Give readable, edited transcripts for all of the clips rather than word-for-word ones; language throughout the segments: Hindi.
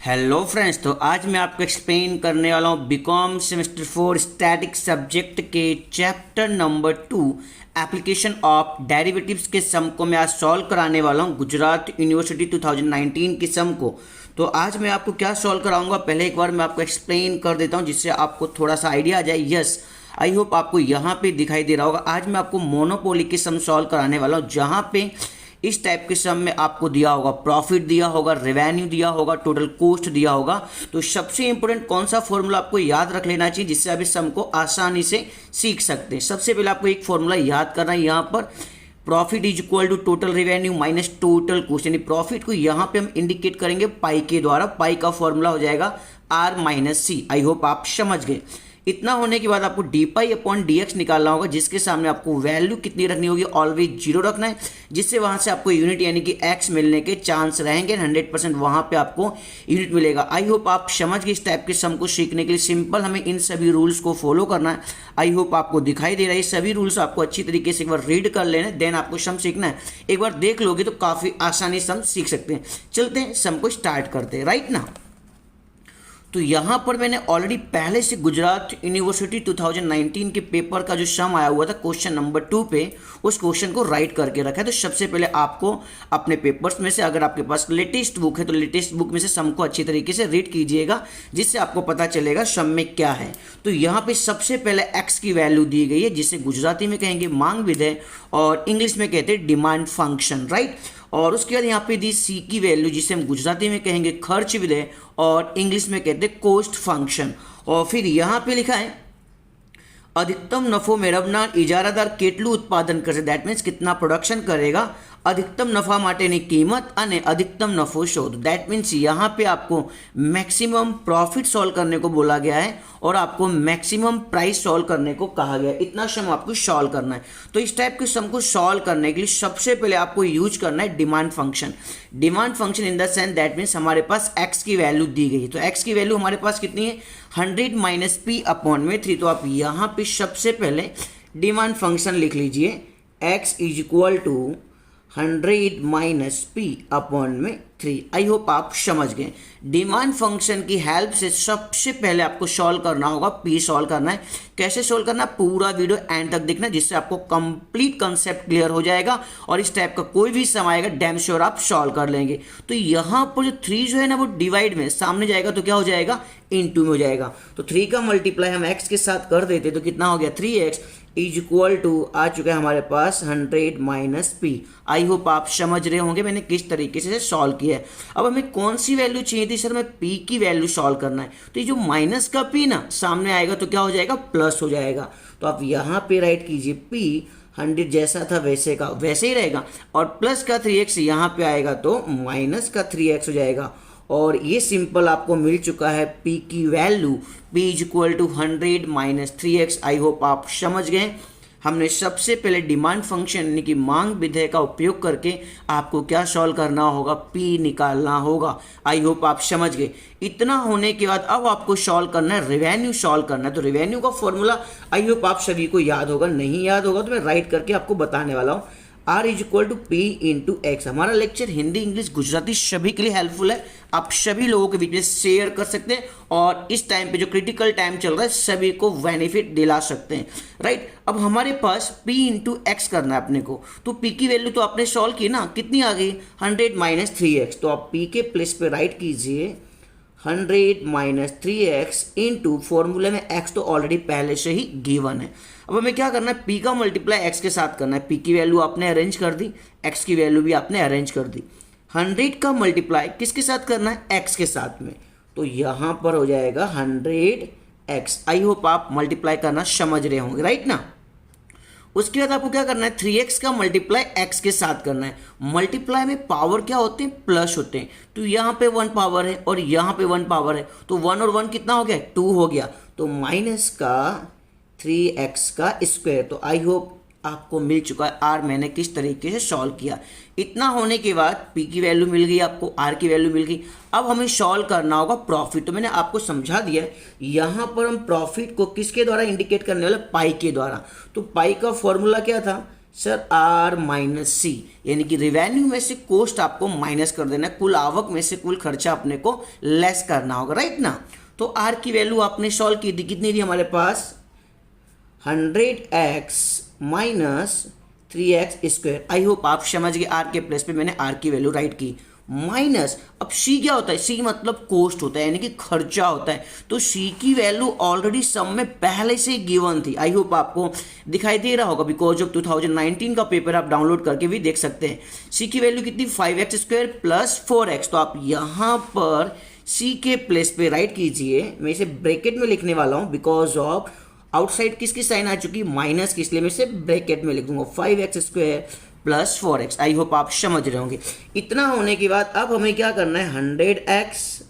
हेलो फ्रेंड्स, तो आज मैं आपको एक्सप्लेन करने वाला हूँ बीकॉम सेमेस्टर 4 स्टैटिक सब्जेक्ट के chapter number 2 application of derivatives के सम को मैं आज सॉल्व कराने वाला हूँ गुजरात यूनिवर्सिटी 2019 के सम को। तो आज मैं आपको क्या सॉल्व कराऊंगा, पहले एक बार मैं आपको एक्सप्लेन कर देता हूँ जिससे आपको थोड़ा सा आइडिया आ जाए। यस, आई होप आपको यहाँ पे दिखाई दे रहा होगा। आज मैं आपको मोनोपोली के सम सॉल्व कराने वाला हूँ, जहाँ पे इस टाइप के सम में आपको दिया होगा प्रॉफिट, दिया होगा रेवेन्यू, दिया होगा टोटल कॉस्ट, दिया होगा। तो सबसे इंपॉर्टेंट कौन सा फॉर्मूला आपको याद रख लेना चाहिए जिससे आप इस सम को आसानी से सीख सकते हैं। सबसे पहले आपको एक फॉर्मूला याद करना है, यहाँ पर profit is equal to total revenue minus total cost, यानी प्रॉफिट को यहाँ पे हम इंडिकेट करेंगे पाई के द्वारा। पाई का फॉर्मूला हो जाएगा R minus C. I hope आप समझ गए। इतना होने के बाद आपको D pi upon D X निकालना होगा, जिसके सामने आपको वैल्यू कितनी रखनी होगी, ऑलवेज जीरो रखना है, जिससे वहां से आपको यूनिट यानी कि एक्स मिलने के चांस रहेंगे। 100% वहां पे आपको यूनिट मिलेगा। आई होप आप समझ गए। इस टाइप के सम को सीखने के लिए सिंपल हमें इन सभी रूल्स को फॉलो करना है। आई होप आपको दिखाई दे रहा है। सभी रूल्स आपको अच्छी तरीके से एक बार रीड कर लेना, देन आपको सम सीखना है। एक बार देख लोगे तो काफी आसानी सम सीख सकते हैं। चलते हैं सम को स्टार्ट करते हैं, राइट ना। तो यहाँ पर मैंने ऑलरेडी पहले से गुजरात यूनिवर्सिटी 2019 के पेपर का जो सम आया हुआ था क्वेश्चन नंबर 2 पे, उस क्वेश्चन को राइट करके रखा है। तो सबसे पहले आपको अपने पेपर्स में से, अगर आपके पास लेटेस्ट बुक है तो लेटेस्ट बुक में से सम को अच्छी तरीके से रीड कीजिएगा, जिससे आपको पता चलेगा सम में क्या है। तो यहाँ पे सबसे पहले एक्स की वैल्यू दी गई है, जिसे गुजराती में कहेंगे मांग विधेय और इंग्लिश में कहते हैं डिमांड फंक्शन, राइट। और उसके बाद यहाँ पे दी सी की वैल्यू, जिसे हम गुजराती में कहेंगे खर्च विधेय और इंग्लिश में कहते हैं कॉस्ट फंक्शन। और फिर यहाँ पे लिखा है अधिकतम नफो मेळवनार इजारादार કેટલું ઉત્પાદન કરશે, दैट मीन्स कितना प्रोडक्शन करेगा। अधिकतम नफा माटेनी कीमत અને अधिकतम नफो शोध, दैट मीन्स यहाँ पे आपको मैक्सिमम प्रॉफिट सॉल्व करने को बोला गया है और आपको मैक्सिमम प्राइस सॉल्व करने को कहा गया है। इतना सम आपको सॉल्व करना है। तो इस टाइप के सम को सॉल्व करने के लिए सबसे पहले आपको यूज करना है demand function. Demand function in the sense that means हमारे पास एक्स की वैल्यू दी गई, तो एक्स की वैल्यू हमारे पास कितनी है 100 माइनस पी अपॉन में 3। तो आप यहाँ पे सबसे पहले डिमांड फंक्शन लिख लीजिए, X is equal to 100 minus P upon में 3। आई होप आप समझ गए। डिमांड फंक्शन की हेल्प से सबसे पहले आपको सॉल्व करना होगा, पी सॉल्व करना है। कैसे सॉल्व करना है, पूरा वीडियो एंड तक देखना, जिससे आपको कंप्लीट कंसेप्ट क्लियर हो जाएगा और इस टाइप का कोई भी सम आएगा डैम श्योर आप सॉल्व कर लेंगे। तो यहाँ पर जो 3 जो है ना वो डिवाइड में सामने जाएगा तो क्या हो जाएगा, इनटू में हो जाएगा। तो 3 का मल्टीप्लाई हम एक्स के साथ कर देते तो कितना हो गया 3x इज इक्वल टू आ चुका है हमारे पास 100 माइनस पी। आई होप आप समझ रहे होंगे मैंने किस तरीके से सॉल्व किया है। अब हमें कौन सी वैल्यू चाहिए थी सर, हमें पी की वैल्यू सॉल्व करना है। तो ये जो माइनस का पी ना सामने आएगा तो क्या हो जाएगा, प्लस हो जाएगा। तो आप यहाँ पे राइट कीजिए पी 100 जैसा था वैसे का वैसे ही रहेगा, और प्लस का 3x यहाँ पे आएगा तो माइनस का 3x हो जाएगा। और ये सिंपल आपको मिल चुका है p की value, p is equal to 100 minus 3x। I hope आप समझ गए। हमने सबसे पहले डिमांड फंक्शन यानी कि मांग विधेय का उपयोग करके आपको क्या सॉल्व करना होगा, p निकालना होगा। आई होप आप समझ गए। इतना होने के बाद अब आपको सॉल्व करना है, रेवेन्यू सॉल्व करना है। तो रेवेन्यू का फॉर्मूला आई होप आप सभी को याद होगा, नहीं याद होगा तो मैं राइट करके आपको बताने वाला हूँ। R is equal to P into X. हमारा लेक्चर हिंदी इंग्लिश गुजराती सभी के लिए हेल्पफुल है, आप सभी लोगों के बीच में शेयर कर सकते हैं और इस टाइम पे जो क्रिटिकल टाइम चल रहा है सभी को बेनिफिट दिला सकते हैं, राइट। अब हमारे पास p इंटू एक्स करना है अपने को। तो p की वैल्यू तो आपने सॉल्व की ना, कितनी आ गई 100 माइनस 3x। तो आप p के प्लेस पे राइट कीजिए 100 माइनस 3x इंटू फॉर्मूले में x तो ऑलरेडी पहले से ही गिवन है। अब हमें क्या करना है, p का मल्टीप्लाई x के साथ करना है। p की वैल्यू आपने अरेंज कर दी, x की वैल्यू भी आपने अरेंज कर दी। 100 का मल्टीप्लाई किसके साथ करना है, x के साथ में। तो यहाँ पर हो जाएगा 100x। आई होप आप मल्टीप्लाई करना समझ रहे होंगे, राइट ना। उसके बाद आपको क्या करना है, 3x का मल्टीप्लाई x के साथ करना है। मल्टीप्लाई में पावर क्या होते हैं, प्लस होते हैं। तो यहाँ पे 1 पावर है और यहाँ पे 1 पावर है, तो 1 और 1 कितना हो गया, 2 हो गया। तो माइनस का 3x का स्क्वायर। तो आई होप आपको मिल चुका है आर मैंने किस तरीके से सॉल्व किया। इतना होने के बाद p की वैल्यू मिल गई, आपको r की वैल्यू मिल गई। अब हमें सॉल्व करना होगा प्रॉफिट। तो मैंने आपको समझा दिया यहाँ पर हम प्रॉफिट को किसके द्वारा इंडिकेट करने वाले, पाई के द्वारा। तो पाई का फॉर्मूला क्या था, सर आर माइनस सी, यानी कि रेवेन्यू में से कॉस्ट आपको माइनस कर देना है, कुल आवक में से कुल खर्चा अपने को लेस करना होगा, राइट ना। तो आर की वैल्यू आपने सॉल्व की थी, कितनी थी हमारे पास 100x माइनस 3x²। आई होप आप समझ गए, आर के प्लेस पे मैंने आर की वैल्यू राइट की। माइनस, अब सी क्या होता है, सी मतलब कॉस्ट होता है, यानी कि खर्चा होता है। तो सी की वैल्यू ऑलरेडी सम में पहले से गिवन थी। आई होप आपको दिखाई दे रहा होगा, बिकॉज ऑफ 2019 का पेपर आप डाउनलोड करके भी देख सकते हैं। सी की वैल्यू कितनी 5x² प्लस 4x। तो आप यहाँ पर सी के प्लेस पे राइट कीजिए, मैं इसे ब्रैकेट में लिखने वाला हूँ बिकॉज ऑफ आउटसाइड किसकी साइन आ चुकी माइनस की, इसलिए मैं इसे ब्रैकेट में लिख दूंगा 5x² प्लस 4x। आई होप आप समझ रहे होंगे। इतना होने के बाद अब हमें क्या करना है, 100x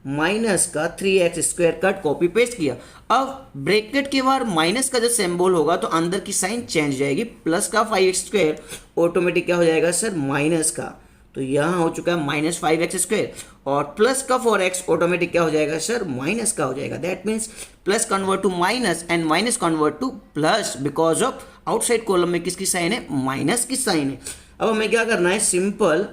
माइनस का 3x² कट कॉपी पेस्ट किया। अब ब्रैकेट के बाद माइनस का जब सिंबल होगा तो अंदर की साइन चेंज हो जाएगी, प्लस का 5x² ऑटोमेटिक क्या हो जाएगा सर माइनस का, तो यहाँ हो चुका है माइनस 5x² और प्लस का 4x ऑटोमेटिक क्या हो जाएगा सर माइनस का हो जाएगा। That means plus convert to minus and minus convert to plus, because of outside column में किसकी साइन है, माइनस की साइन है। अब हमें क्या करना है, सिंपल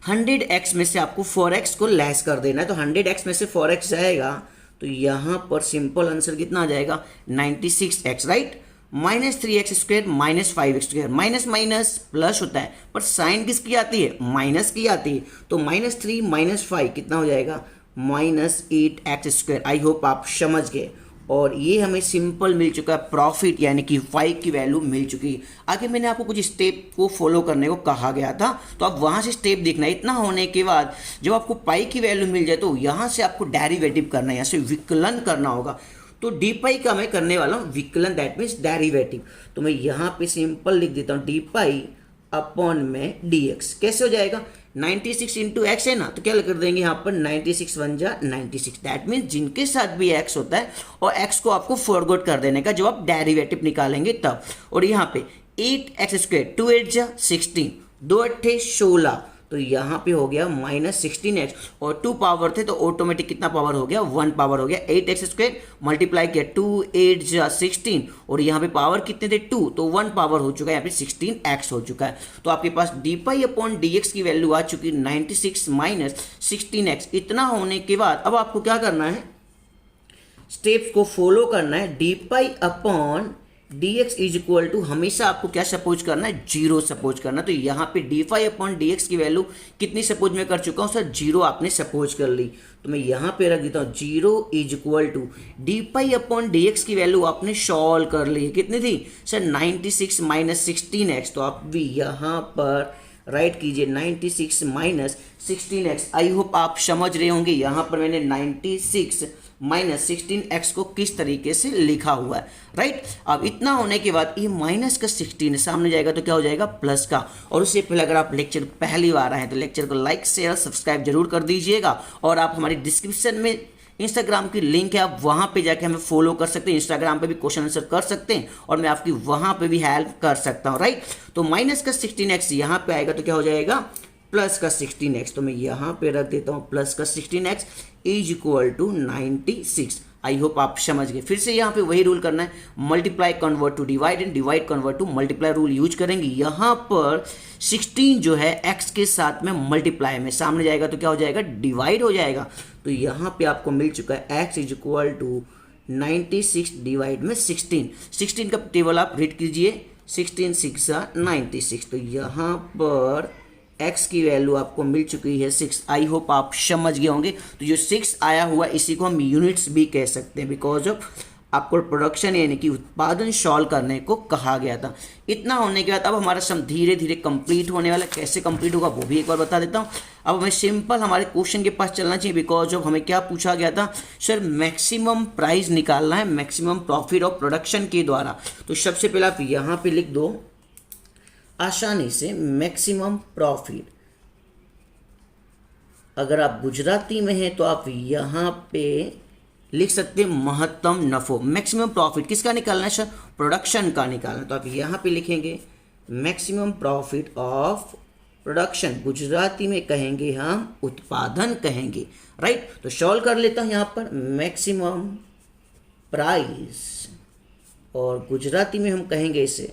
100x में से आपको 4x को लेस कर देना है। तो 100x में से 4x जाएगा तो यहाँ पर सिंपल आंसर कितना आ जाएगा 96x, right. Minus 3x² minus 5x², minus minus plus होता है पर साइन किसकी आती है, माइनस की आती है। तो -3 - 5 कितना हो जाएगा -8x²। आई होप आप समझ गए। और ये हमें सिंपल मिल चुका है प्रॉफिट, यानी कि 5 की वैल्यू मिल चुकी है। आगे मैंने आपको कुछ स्टेप को फॉलो करने को कहा गया था, तो आप वहाँ से स्टेप देखना है। इतना होने के बाद जब आपको पाई की वैल्यू मिल जाए तो यहाँ से आपको डेरिवेटिव करना है, यहाँ से विकलन करना होगा। तो डी पाई का मैं करने वाला हूँ विकलन, दैट मीन्स डेरिवेटिव। तो मैं यहाँ पे सिंपल लिख देता हूँ डी पाई अपॉन में डी एक्स। कैसे हो जाएगा, 96 इंटू एक्स है ना, तो क्या कर देंगे यहाँ पर 96 1 जा 96। दैट मीन्स जिनके साथ भी एक्स होता है और एक्स को आपको फॉरगॉट कर देने का जब आप डेरिवेटिव निकालेंगे तब। और यहाँ पे 8x², 2 8 जा 16, 2 8 16, तो यहाँ पे हो गया -16x और 2 पावर थे तो ऑटोमेटिक कितना पावर हो गया 1 पावर हो गया। 8x² मल्टीप्लाई किया 2 8 जा 16 और यहाँ पे पावर कितने थे 2, तो 1 पावर हो चुका है, यहाँ पे 16x हो चुका है। तो आपके पास D pi upon D x की वैल्यू आ चुकी 96 - 16x। इतना होने के बाद अब आपको क्या करना है, स्टेप्स को फॉलो करना है। D pi upon D X is equal to हमेशा आपको क्या सपोज करना है, 0 सपोज करना। तो यहाँ पे D pi upon D x की वैल्यू कितनी सपोज में कर चुका हूँ सर, 0 आपने सपोज कर ली। तो मैं यहाँ पे रख देता हूँ 0 is equal to D pi upon D x की वैल्यू आपने सॉल्व कर ली। कितनी थी सर 96 - 16x। तो आप भी यहाँ पर राइट कीजिए 96 - 16x। आई होप आप समझ रहे होंगे यहाँ पर मैंने 96 - 16x को किस तरीके से लिखा हुआ है, राइट। अब इतना होने के बाद ये माइनस का 16 सामने जाएगा तो क्या हो जाएगा प्लस का। और उससे पहले अगर आप लेक्चर पहली बार आए हैं तो लेक्चर को लाइक शेयर सब्सक्राइब जरूर कर दीजिएगा। और आप हमारी डिस्क्रिप्शन में इंस्टाग्राम की लिंक है, आप वहाँ पे जाके हमें फॉलो कर सकते हैं। इंस्टाग्राम पे भी क्वेश्चन आंसर कर सकते हैं और मैं आपकी वहाँ पे भी हेल्प कर सकता हूँ, राइट। तो माइनस का 16x यहाँ पे आएगा तो क्या हो जाएगा प्लस का 16x। तो मैं यहाँ पे रख देता हूँ प्लस का 16x is equal to 96। I hope आप समझ गए। फिर से यहाँ पे वही रूल करना है, multiply convert to divide and divide convert to multiply rule use करेंगे। यहाँ पर 16 जो है x के साथ में मल्टीप्लाई में सामने जाएगा तो क्या हो जाएगा डिवाइड हो जाएगा। तो यहाँ पे आपको मिल चुका है x is equal to 96 divide में 16 का टेबल आप रीड कीजिए, 16 6 96। तो यहाँ पर x की वैल्यू आपको मिल चुकी है 6। आई होप आप समझ गए होंगे। तो जो 6 आया हुआ इसी को हम यूनिट्स भी कह सकते हैं, बिकॉज ऑफ आपको प्रोडक्शन यानी कि उत्पादन सॉल्व करने को कहा गया था। इतना होने के बाद अब हमारा सम धीरे धीरे कंप्लीट होने वाला। कैसे कंप्लीट होगा वो भी एक बार बता देता हूँ। अब हमें सिंपल हमारे क्वेश्चन के पास चलना चाहिए, बिकॉज ऑफ हमें क्या पूछा गया था सर, मैक्सिमम प्राइस निकालना है मैक्सिमम प्रॉफिट ऑफ प्रोडक्शन के द्वारा। तो सबसे पहले आप यहाँ पे लिख दो आसानी से मैक्सिमम प्रॉफिट। अगर आप गुजराती में हैं तो आप यहाँ पे लिख सकते हैं महत्तम नफो। मैक्सिमम प्रॉफिट किसका निकालना है सर, प्रोडक्शन का निकालना। तो आप यहाँ पे लिखेंगे maximum profit of production, Gujarati में कहेंगे हम उत्पादन कहेंगे, राइट। तो सॉल्व कर लेता हूँ यहाँ पर मैक्सिमम प्राइस और गुजराती में हम कहेंगे इसे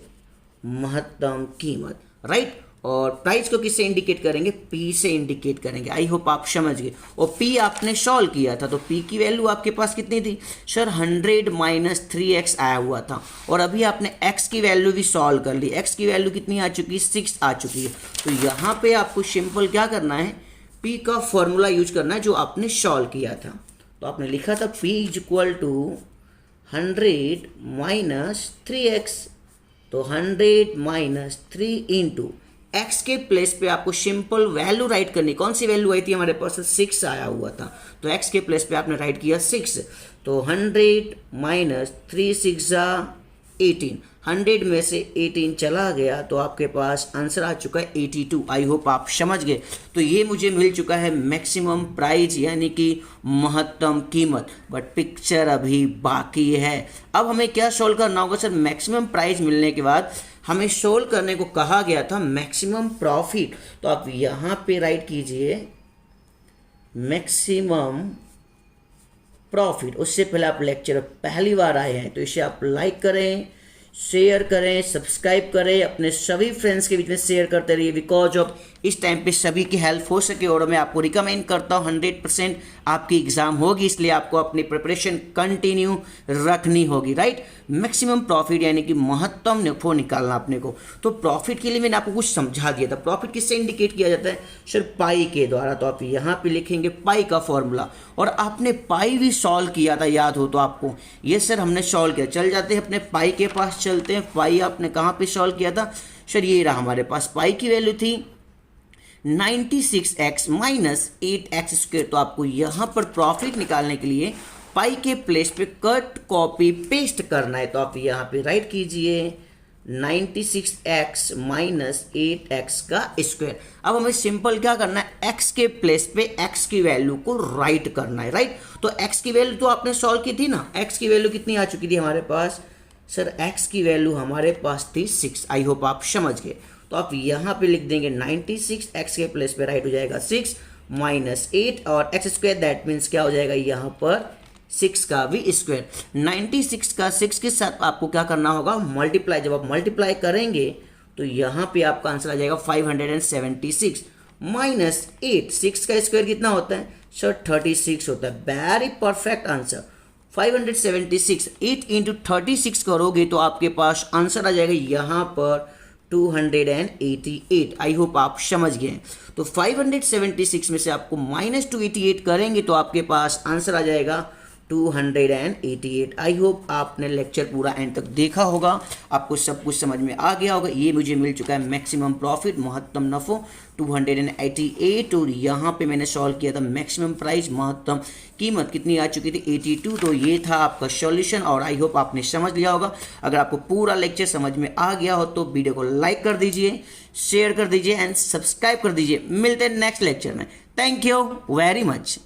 महत्तम कीमत, राइट। और प्राइस को किससे इंडिकेट करेंगे, पी से इंडिकेट करेंगे। आई होप आप समझ गए। और पी आपने सॉल्व किया था तो पी की वैल्यू आपके पास कितनी थी सर, 100 माइनस 3x आया हुआ था। और अभी आपने x की वैल्यू भी सॉल्व कर ली, x की वैल्यू कितनी आ चुकी है, 6 आ चुकी है। तो यहाँ पे आपको सिंपल क्या करना है, p का फॉर्मूला यूज करना है जो आपने सॉल्व किया था। तो आपने लिखा था p is equal to 100 minus 3x, तो 100 माइनस 3 इंटू एक्स के प्लेस पे आपको सिंपल वैल्यू राइट करनी। कौन सी वैल्यू आई थी हमारे पास, 6 आया हुआ था, तो एक्स के प्लेस पे आपने राइट किया 6। तो 100 माइनस 3 6 18, 100 में से 18 चला गया तो आपके पास आंसर आ चुका है 82। आई होप आप समझ गए। तो ये मुझे मिल चुका है मैक्सिमम प्राइस यानी कि महत्तम कीमत, बट पिक्चर अभी बाकी है। अब हमें क्या सोल्व करना होगा सर, मैक्सिमम प्राइस मिलने के बाद हमें सोल्व करने को कहा गया था मैक्सिमम प्रॉफिट। तो आप यहाँ पे राइट कीजिए मैक्सिमम प्रॉफिट। उससे पहले आप लेक्चर पहली बार आए हैं तो इसे आप लाइक करें, शेयर करें, सब्सक्राइब करें, अपने सभी फ्रेंड्स के बीच में शेयर करते रहिए, बिकॉज ऑफ इस टाइम पे सभी की हेल्प हो सके। और मैं आपको रिकमेंड करता हूँ 100% आपकी एग्जाम होगी, इसलिए आपको अपनी प्रिपरेशन कंटिन्यू रखनी होगी, राइट। मैक्सिमम प्रॉफिट यानी कि महत्तम नफो निकालना अपने को। तो प्रॉफिट के लिए मैंने आपको कुछ समझा दिया था। प्रॉफिट किससे इंडिकेट किया जाता है सर, पाई के द्वारा। तो आप यहाँ पे लिखेंगे पाई का फॉर्मूला। और आपने पाई भी सॉल्व किया था, याद हो तो आपको, ये सर हमने सॉल्व किया। चल जाते हैं अपने पाई के पास, चलते हैं। पाई आपने कहाँ पे सॉल्व किया था सर, ये रहा हमारे पास। पाई की वैल्यू थी 96x माइनस 8x स्क्वेयर। तो आपको यहाँ पर प्रॉफिट निकालने के लिए पाई के प्लेस पे कट कॉपी पेस्ट करना है। तो आप यहाँ पे राइट कीजिए 96x माइनस 8x का स्क्वायर। अब हमें सिंपल क्या करना है, x के प्लेस पे x की वैल्यू को राइट करना है, राइट। तो x की वैल्यू तो आपने सॉल्व की थी ना, x की वैल्यू कितनी आ चुकी थी हमारे पास सर, x की वैल्यू हमारे पास थी 6। आई होप आप समझ गए। तो आप यहाँ पे लिख देंगे 96, x के प्लेस पे राइट हो जाएगा 6 माइनस 8 और x स्क्वायर, दैट मीन्स क्या हो जाएगा यहाँ पर 6 का भी स्क्वायर। 96 का 6 के साथ आपको क्या करना होगा, मल्टीप्लाई। जब आप मल्टीप्लाई करेंगे तो यहाँ पे आपका आंसर आ जाएगा 576 माइनस 8। 6 का स्क्वायर कितना होता है सर, 36 होता है। Very perfect answer 576। 8 इंटू 36 करोगे तो आपके पास आंसर आ जाएगा यहाँ पर 288। आई होप आप समझ गए। तो 576 में से आपको माइनस 288 करेंगे तो आपके पास आंसर आ जाएगा 288। आई होप आपने लेक्चर पूरा एंड तक देखा होगा, आपको सब कुछ समझ में आ गया होगा। ये मुझे मिल चुका है मैक्सिमम प्रॉफिट, महत्तम नफो 288। और यहाँ पे मैंने सॉल्व किया था मैक्सिमम प्राइस, महत्तम कीमत कितनी आ चुकी थी 82। तो ये था आपका सॉल्यूशन और आई होप आपने समझ लिया होगा। अगर आपको पूरा लेक्चर समझ में आ गया हो तो वीडियो को लाइक कर दीजिए, शेयर कर दीजिए एंड सब्सक्राइब कर दीजिए। मिलते हैं नेक्स्ट लेक्चर में। Thank you very much.